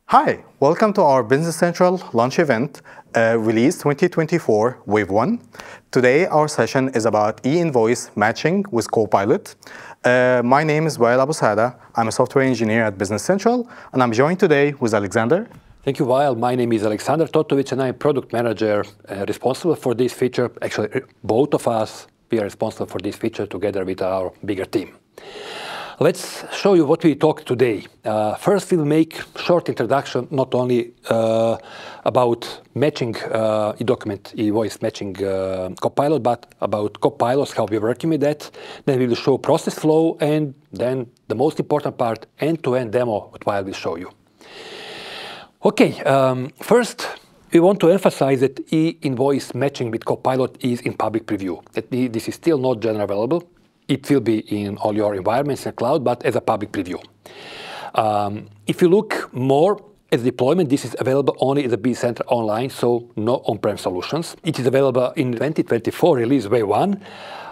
Hi, welcome to our Business Central launch event, Release 2024 Wave 1. Today our session is about e-invoice matching with Copilot. My name is Wael Abusada. I'm a software engineer at Business Central, and I'm joined today with Alexander. Thank you, Wael. My name is Alexander Totovic, and I'm product manager responsible for this feature. Actually, both of us, we are responsible for this feature together with our bigger team. Let's show you what we talk today. First, we'll make short introduction, not only about matching e-document, e-invoice matching Copilot, but about Copilots, how we're working with that. Then we will show process flow, and then the most important part, end-to-end demo, what Wael will show you. Okay, first, we want to emphasize that e-invoice matching with Copilot is in public preview. This is still not generally available. It will be in all your environments in the cloud, but as a public preview. If you look more at deployment, this is available only as a Business Central online, so no on-prem solutions. It is available in 2024 release Wave 1.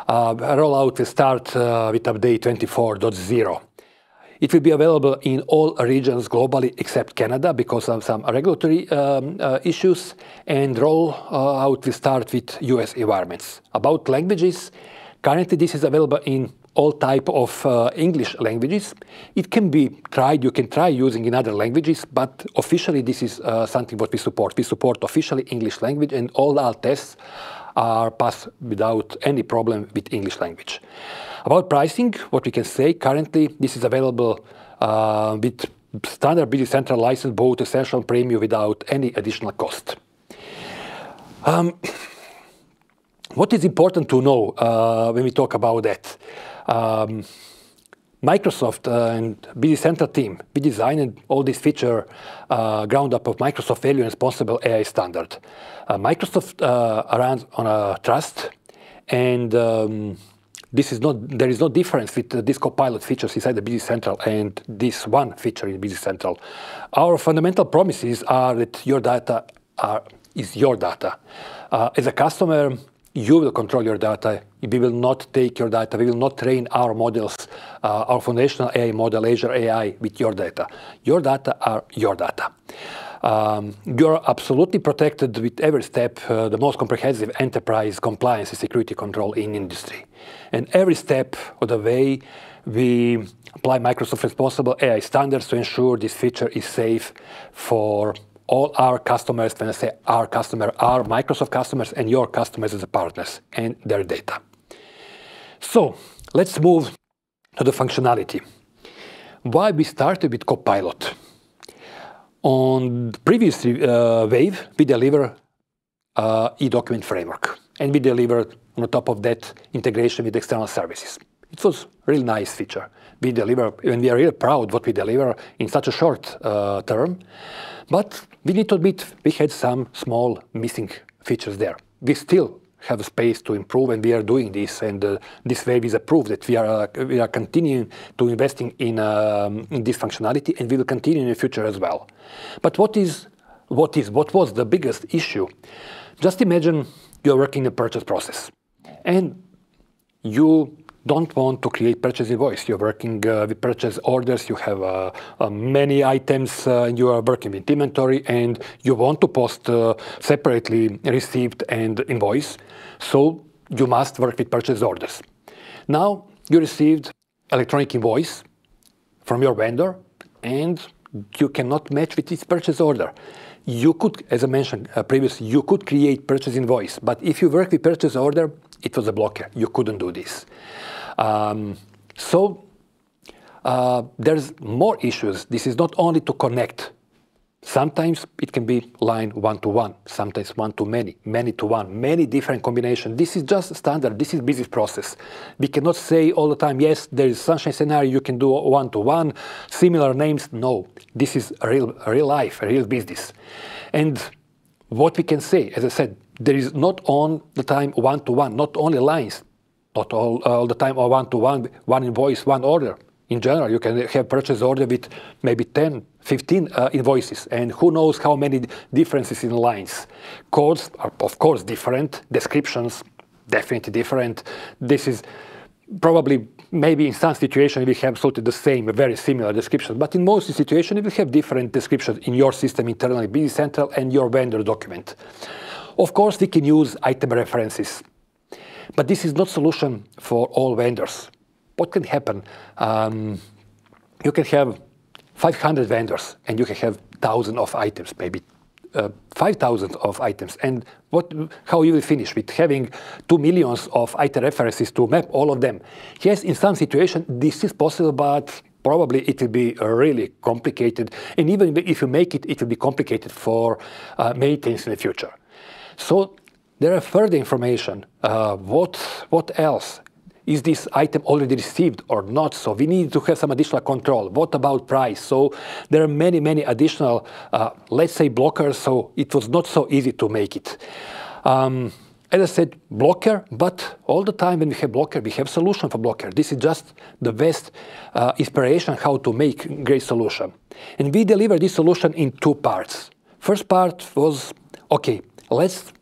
Rollout will start with update 24.0. It will be available in all regions globally except Canada because of some regulatory issues, and rollout will start with US environments. About languages, currently this is available in all type of English languages. It can be tried, you can try using in other languages, but officially this is something what we support. We support officially English language, and all our tests are passed without any problem with English language. About pricing, what we can say, currently this is available with standard Business Central license, both Essential and Premium, without any additional cost. What is important to know when we talk about that? Microsoft and Business Central team, we designed all this feature ground up of Microsoft Value and Responsible AI standard. Microsoft runs on a trust, and there is no difference with this Copilot features inside the Business Central and this one feature in Business Central. Our fundamental promises are that your data is your data. As a customer, you will control your data. We will not take your data. We will not train our models, our foundational AI model, Azure AI, with your data. Your data are your data. You're absolutely protected with every step, the most comprehensive enterprise compliance and security control in industry. And every step of the way, we apply Microsoft Responsible AI standards to ensure this feature is safe for all our customers. When I say our customer, our Microsoft customers and your customers as partners and their data. So let's move to the functionality. Why we started with Copilot? On the previous wave, we deliver e-document framework, and we delivered on top of that integration with external services. It was a really nice feature. We deliver, and we are really proud what we deliver in such a short term. But we need to admit we had some small missing features there. We still have a space to improve, and we are doing this. And this wave is a proof that we are continuing to investing in this functionality, and we will continue in the future as well. But what was the biggest issue? Just imagine you're working in the purchase process, and you don't want to create purchase invoice. You're working with purchase orders, you have many items, you are working with inventory, and you want to post separately received and invoice. So you must work with purchase orders. Now you received electronic invoice from your vendor, and you cannot match with this purchase order. You could, as I mentioned previously, you could create purchase invoice, but if you work with purchase order, it was a blocker. You couldn't do this. There's more issues. This is not only to connect. Sometimes it can be line one-to-one, sometimes one-to-many, many-to-one, many different combinations. This is just standard. This is business process. We cannot say all the time, yes, there is sunshine scenario, you can do one-to-one, similar names. No, this is a real life, a real business. And what we can say, as I said, there is not all the time one-to-one, not only lines, not all the time one-to-one, one invoice, one order. In general, you can have purchase order with maybe 10, 15 invoices, and who knows how many differences in lines. Codes are, of course, different. Descriptions, definitely different. This is probably maybe in some situations we have absolutely the same, very similar description, but in most situations we have different descriptions in your system internally, Business Central and your vendor document. Of course, we can use item references, but this is not solution for all vendors. What can happen? You can have 500 vendors and you can have thousands of items, maybe 5,000 of items. And how you will finish with having 2 million of item references to map all of them? Yes, in some situations this is possible, but probably it will be really complicated. And even if you make it, it will be complicated for maintenance in the future. So there are further information. What else? Is this item already received or not? So we need to have some additional control. What about price? So there are many, many additional, let's say, blockers. So it was not so easy to make it. As I said, blocker, but all the time when we have blocker, we have solution for blocker. This is just the best inspiration how to make great solution. And we deliver this solution in 2 parts. First part was, okay, let's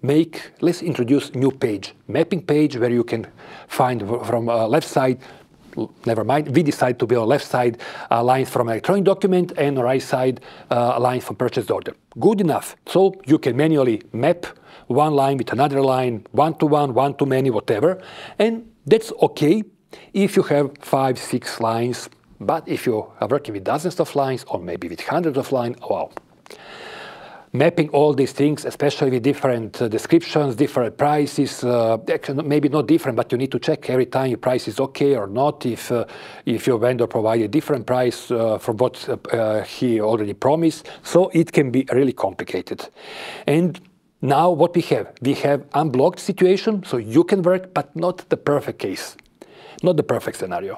introduce new page, mapping page where you can find from left side, never mind, we decide to be on left side lines from electronic document and right side lines from purchase order. Good enough. So you can manually map one line with another line, one-to-one, one-to-many, whatever. And that's okay if you have 5, 6 lines. But if you are working with dozens of lines or maybe with hundreds of lines, wow. Mapping all these things, especially with different descriptions, different prices, maybe not different, but you need to check every time your price is okay or not, if your vendor provided a different price from what he already promised. So it can be really complicated. And now what we have unblocked situation, so you can work, but not the perfect case, not the perfect scenario.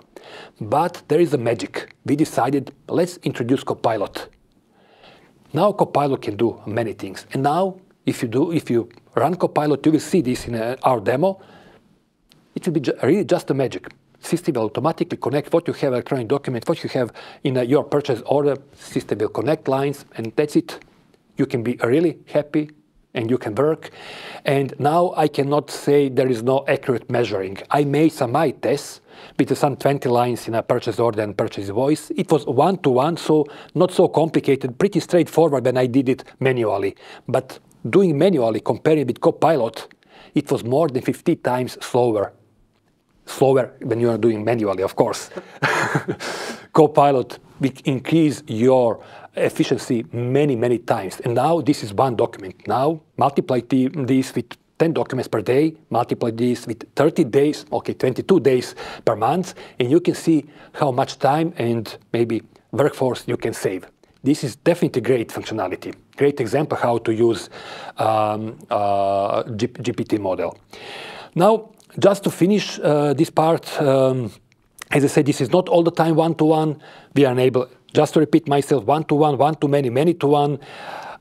But there is a magic. We decided, let's introduce Copilot. Now Copilot can do many things. And now, if you run Copilot, you will see this in our demo. It will be really just a magic. System will automatically connect what you have electronic document, what you have in your purchase order. System will connect lines, and that's it. You can be really happy, and you can work. And now I cannot say there is no accurate measuring. I made some tests with some 20 lines in a purchase order and purchase invoice. It was one-to-one, so not so complicated, pretty straightforward when I did it manually. But doing manually, comparing with Copilot, it was more than 50 times slower. Slower when you are doing manually, of course. Copilot will increase your efficiency many, many times. And now this is one document. Now multiply this with 10 documents per day, multiply this with 30 days, okay, 22 days per month, and you can see how much time and maybe workforce you can save. This is definitely great functionality. Great example how to use GPT model. Now, just to finish this part, as I said, this is not all the time one-to-one. We are unable, just to repeat myself, one-to-one, one-to-many, many-to-one.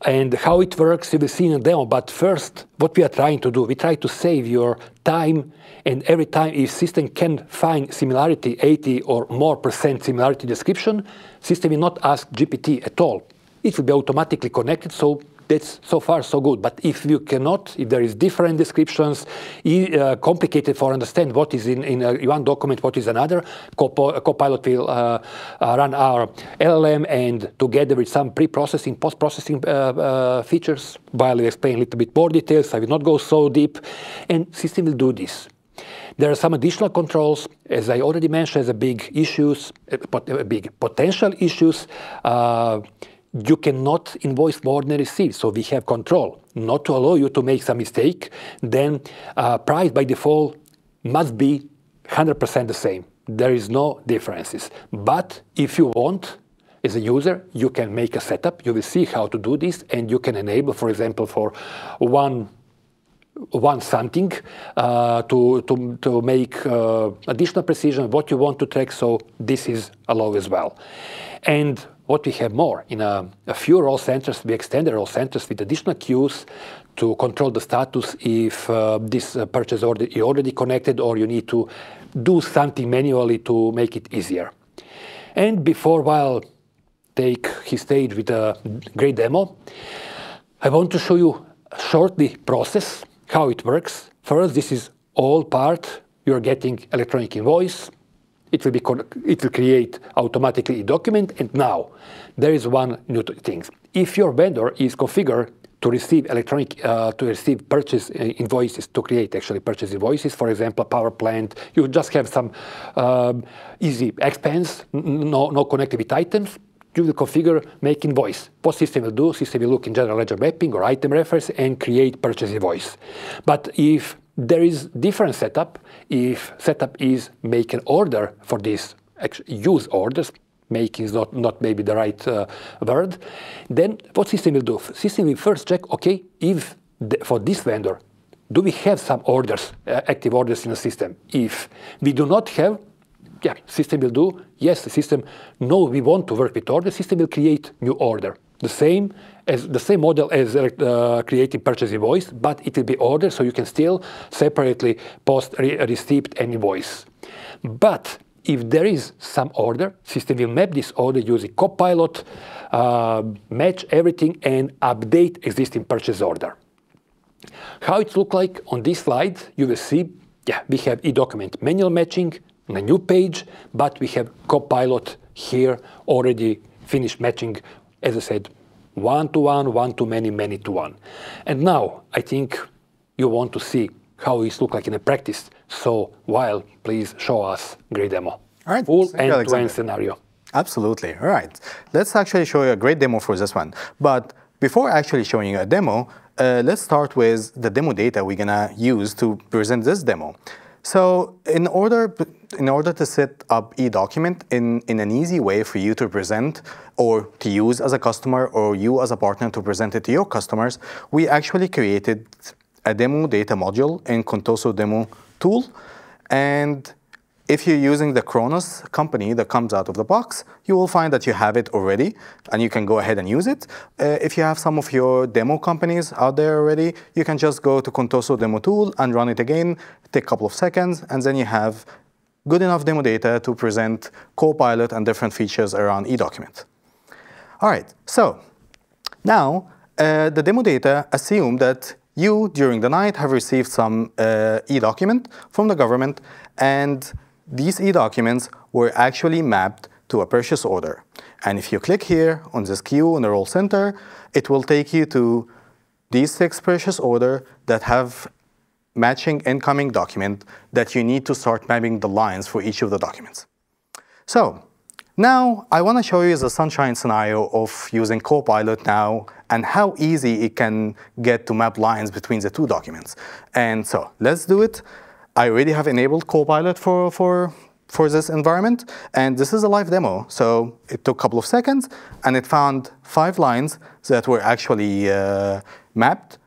And how it works, you will see in a demo. But first, what we are trying to do, we try to save your time. And every time if system can find similarity, 80 or more % similarity description, system will not ask GPT at all. It will be automatically connected. So that's so far so good. But if you cannot, if there is different descriptions, complicated for understand what is in one document, what is another, Copilot will run our LLM and together with some pre-processing, post-processing features, while I explain a little bit more details, I will not go so deep, and system will do this. There are some additional controls, as I already mentioned, as big issues, big potential issues. You cannot invoice more than receive, so we have control not to allow you to make some mistake. Then price by default must be 100% the same. There is no differences. But if you want, as a user, you can make a setup. You will see how to do this, and you can enable, for example, for one something to make additional precision what you want to track. So this is allowed as well. And what we have more, in a few role centers, we extended role centers with additional queues to control the status if this purchase order is already connected or you need to do something manually to make it easier. And before I'll take his stage with a great demo, I want to show you shortly process, how it works. First, this is all part. You're getting electronic invoice, it will create automatically a document. And now, there is one new thing. If your vendor is configured to receive purchase invoices, to create actually purchase invoices, for example, power plant, you just have some easy expense, no connected with items, you will configure make invoice. What system will do? System will look in general ledger mapping or item reference and create purchase invoice. But if there is different setup, if setup is make an order for this, use orders, making is not maybe the right word, then what system will do? System will first check, okay, if for this vendor, do we have some orders, active orders in the system? If we do not have, yeah, system will do, yes, the system, no, we want to work with orders, system will create new order. The same model as creating purchase invoice, but it will be order, so you can still separately post receipt and invoice. But if there is some order, system will map this order using Copilot, match everything, and update existing purchase order. How it looks like on this slide, you will see, yeah, we have e-document manual matching on a new page, but we have Copilot here already finished matching, as I said, one-to-one, one-to-many, many-to-one. And now, I think you want to see how it looks like in a practice. So, Weil, please show us great demo. All right. Full end-to-end scenario. Absolutely. All right. Let's actually show you a great demo for this one. But before actually showing you a demo, let's start with the demo data we're going to use to present this demo. So in order to set up e-document in an easy way for you to present or to use as a customer or you as a partner to present it to your customers, we actually created a demo data module in Contoso demo tool. And if you're using the Kronos company that comes out of the box, you will find that you have it already, and you can go ahead and use it. If you have some of your demo companies out there already, you can just go to Contoso demo tool and run it again, take a couple of seconds, and then you have good enough demo data to present Copilot and different features around e-document. All right, so now the demo data assume that you, during the night, have received some e-document from the government, and these e-documents were actually mapped to a purchase order. And if you click here on this queue in the role center, it will take you to these 6 purchase orders that have matching incoming document that you need to start mapping the lines for each of the documents. So now I want to show you the sunshine scenario of using Copilot now and how easy it can get to map lines between the 2 documents. And so let's do it. I already have enabled Copilot for this environment, and this is a live demo. So it took a couple of seconds, and it found 5 lines that were actually mapped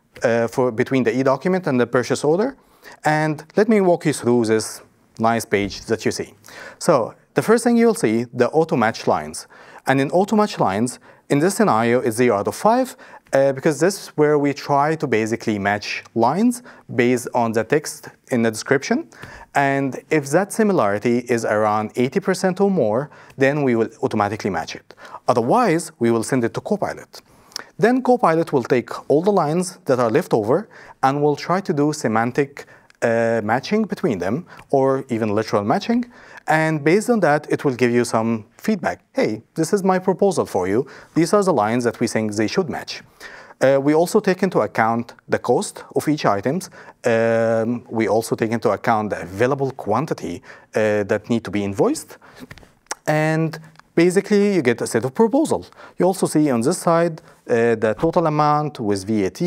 between the e-document and the purchase order. And let me walk you through this nice page that you see. So the first thing you'll see, the auto-match lines. And in auto-match lines, in this scenario, it's 0 out of 5, because this is where we try to basically match lines based on the text in the description. And if that similarity is around 80% or more, then we will automatically match it. Otherwise, we will send it to Copilot. Then Copilot will take all the lines that are left over and will try to do semantic matching between them, or even literal matching. And based on that, it will give you some feedback. Hey, this is my proposal for you. These are the lines that we think they should match. We also take into account the cost of each items. We also take into account the available quantity that need to be invoiced. And basically, you get a set of proposals. You also see on this side the total amount with VAT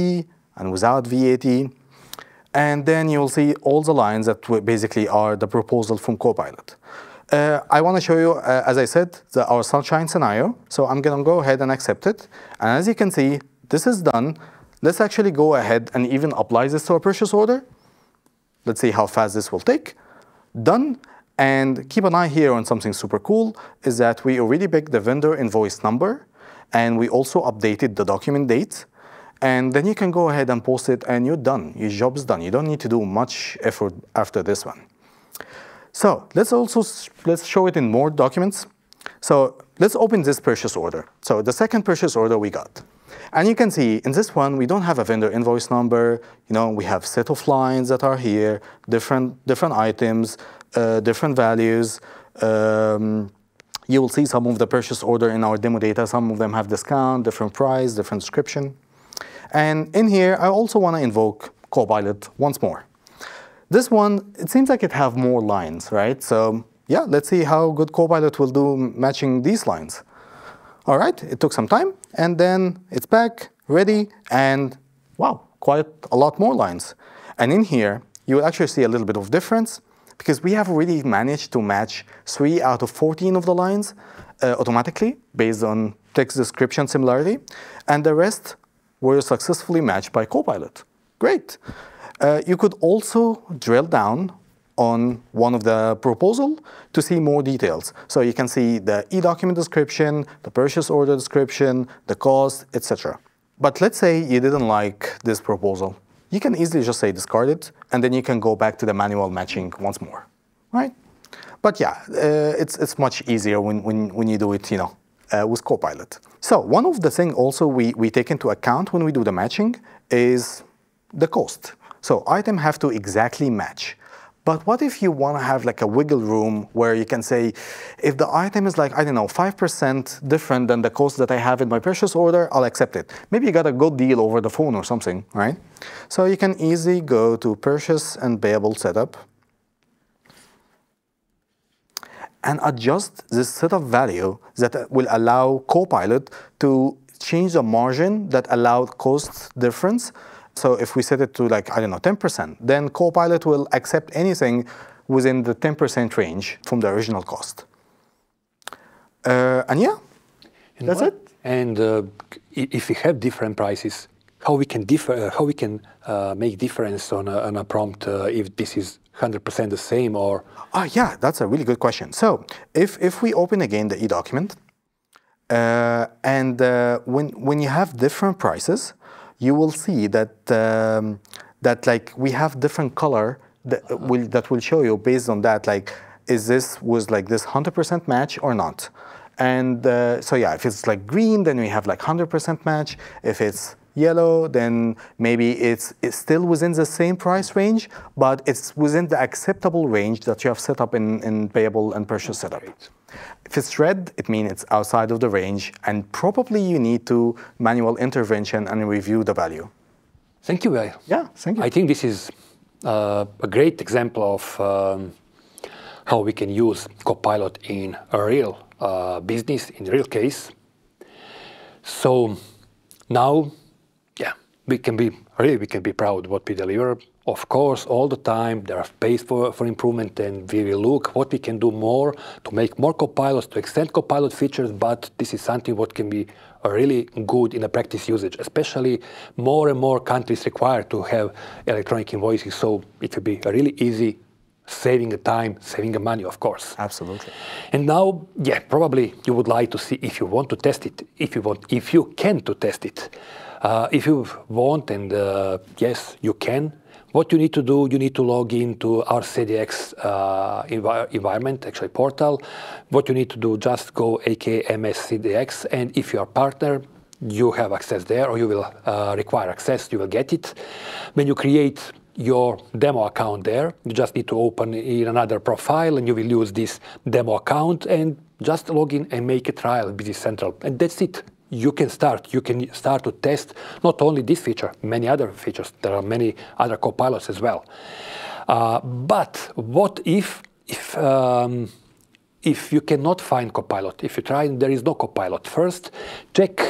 and without VAT. And then you'll see all the lines that basically are the proposal from Copilot. I want to show you, as I said, our sunshine scenario. So I'm going to go ahead and accept it. And as you can see, this is done. Let's actually go ahead and even apply this to a purchase order. Let's see how fast this will take. Done. And keep an eye here on something super cool, is that we already picked the vendor invoice number, and we also updated the document date. And then you can go ahead and post it, and you're done. Your job is done. You don't need to do much effort after this one. So let's show it in more documents. So let's open this purchase order. So the second purchase order we got. And you can see in this one, we don't have a vendor invoice number. We have set of lines that are here, different items, different values. You will see some of the purchase order in our demo data. Some of them have discount, different price, different description. And in here, I also want to invoke Copilot once more. This one, it seems like it have more lines, right? So yeah, let's see how good Copilot will do matching these lines. All right, it took some time, and then it's back, ready, and wow, quite a lot more lines. And in here, you will actually see a little bit of difference, because we have already managed to match 3 out of 14 of the lines automatically, based on text description similarity, and the rest were successfully matched by Copilot. Great. You could also drill down on one of the proposal to see more details. So you can see the e-document description, the purchase order description, the cost, etc. But let's say you didn't like this proposal. You can easily just say discard it, and then you can go back to the manual matching once more, right? But yeah, it's much easier when you do it, with Copilot. So one of the things also we take into account when we do the matching is the cost. So items have to exactly match. But what if you want to have like a wiggle room where you can say, if the item is like, I don't know, 5% different than the cost that I have in my purchase order, I'll accept it. Maybe you got a good deal over the phone or something, right? So you can easily go to purchase and payable setup and adjust this set of value that will allow Copilot to change the margin that allowed cost difference. So if we set it to like, I don't know, 10%, then Copilot will accept anything within the 10% range from the original cost. And yeah, that's it. And if we have different prices, how we can make difference on a prompt if this is 100% the same or? Yeah, that's a really good question. So if we open again the e-document, and when you have different prices, you will see that like we have different color that will show you based on that, like, was like this 100% match or not? And so yeah, if it's like green, then we have like 100% match. If it's yellow, then maybe it's still within the same price range, but it's within the acceptable range that you have set up in payable and purchase setup. If it's red, it means it's outside of the range, and probably you need to manual intervention and review the value. Thank you. Yeah, thank you. I think this is a great example of how we can use Copilot in a real business, in a real case. So now, yeah, we can be proud what we deliver. Of course, all the time there are space for improvement, and we will look what we can do more to make more Copilots, to extend Copilot features, but this is something what can be really good in the practice usage, especially more and more countries require to have electronic invoices, so it will be really easy, saving the time, saving the money, of course. Absolutely. And now, yeah, probably you would like to see if you want to test it, if you can to test it. If you want, and yes, you can. What you need to do, you need to log into our CDX environment, actually portal. What you need to do, just go AKMS CDX, and if you are a partner, you have access there, or you will require access, you will get it. When you create your demo account there, you just need to open in another profile, and you will use this demo account, and just log in and make a trial with Business Central, and that's it. You can start to test not only this feature, many other features. There are many other Copilots as well. But what if you cannot find Copilot? If you try and there is no Copilot, first check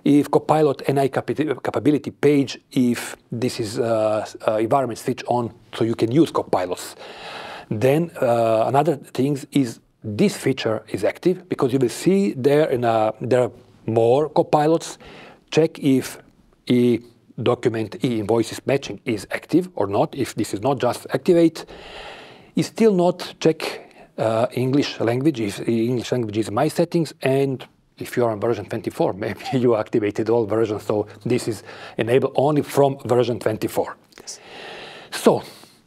if Copilot NI capability page, if this is environment switch on, so you can use Copilots. Then another thing is this feature is active, because you will see there there are more Copilots. Check if e-document e-invoices matching is active or not. If this is not, just activate. Is still not, check English language, if English language is my settings, and if you are on version 24, maybe you activated all versions, so this is enabled only from version 24. Yes. So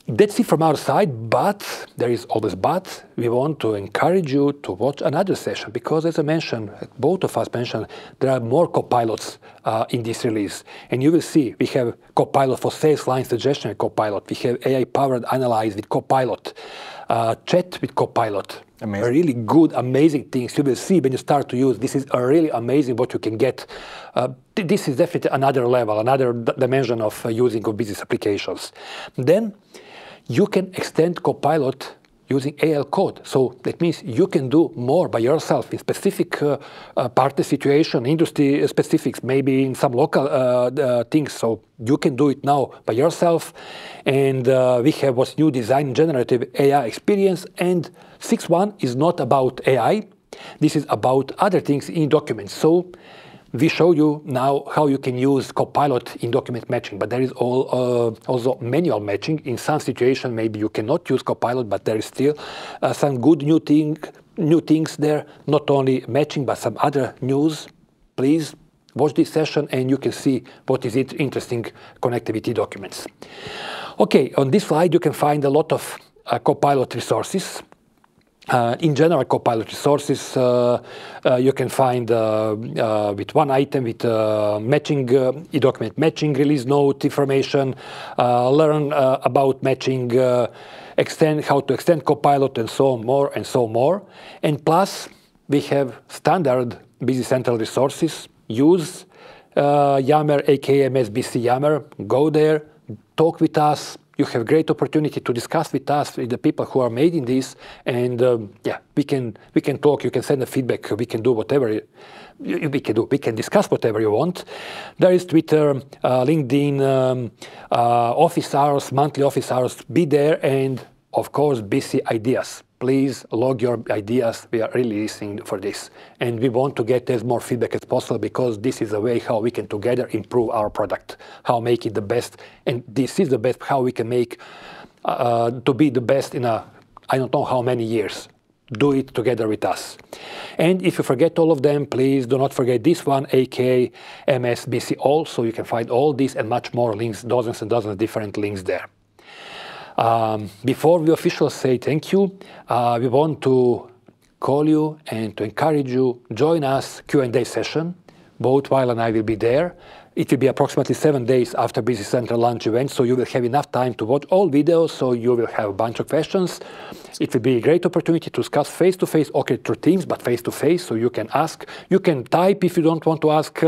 that's it from our side, but there is always but. We want to encourage you to watch another session, because as I mentioned, both of us mentioned, there are more Copilots in this release. And you will see, we have Copilot for sales line suggestion Copilot, we have AI-powered analyze with Copilot. chat with Copilot. Amazing. Really good, amazing things you will see when you start to use. This is really amazing what you can get. This is definitely another level, another dimension of using of business applications. Then you can extend Copilot using AI code. So that means you can do more by yourself in specific party situation, industry specifics, maybe in some local things. So you can do it now by yourself. And we have what's new design generative AI experience. And 6.1 is not about AI. This is about other things in documents. So we show you now how you can use Copilot in document matching, but there is also manual matching. In some situation, maybe you cannot use Copilot, but there is still some good new things there, not only matching, but some other news. Please watch this session and you can see what is interesting connectivity documents. Okay, on this slide, you can find a lot of Copilot resources. In general, Copilot resources you can find with one item with matching, e-document matching, release note information, learn about matching, how to extend Copilot, and so more and so more. And plus, we have standard Business Central resources. Use Yammer, aka MSBC Yammer. Go there, talk with us. You have great opportunity to discuss with us, with the people who are making this, and yeah, we can talk. You can send a feedback. We can do whatever we can do. We can discuss whatever you want. There is Twitter, LinkedIn, office hours, monthly office hours. Be there, and of course, BC ideas. Please log your ideas. We are really listening for this. And we want to get as more feedback as possible, because this is a way how we can together improve our product, how make it the best. And this is the best, how we can make to be the best in I don't know how many years. Do it together with us. And if you forget all of them, please do not forget this one, aka MSBC All. So you can find all these and much more links, dozens and dozens of different links there. Before we officially say thank you, we want to call you and to encourage you, join us Q&A session. Both Weil and I will be there. It will be approximately 7 days after Business Central launch event, so you will have enough time to watch all videos, so you will have a bunch of questions. It will be a great opportunity to discuss face-to-face, okay, through Teams, but face-to-face, so you can ask. You can type if you don't want to ask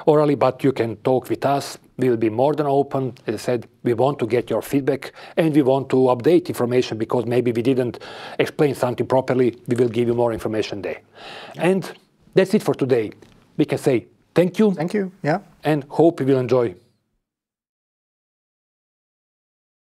orally, but you can talk with us. We will be more than open. As I said, we want to get your feedback, and we want to update information, because maybe we didn't explain something properly. We will give you more information there. And that's it for today. We can say thank you. Thank you, yeah. And hope you will enjoy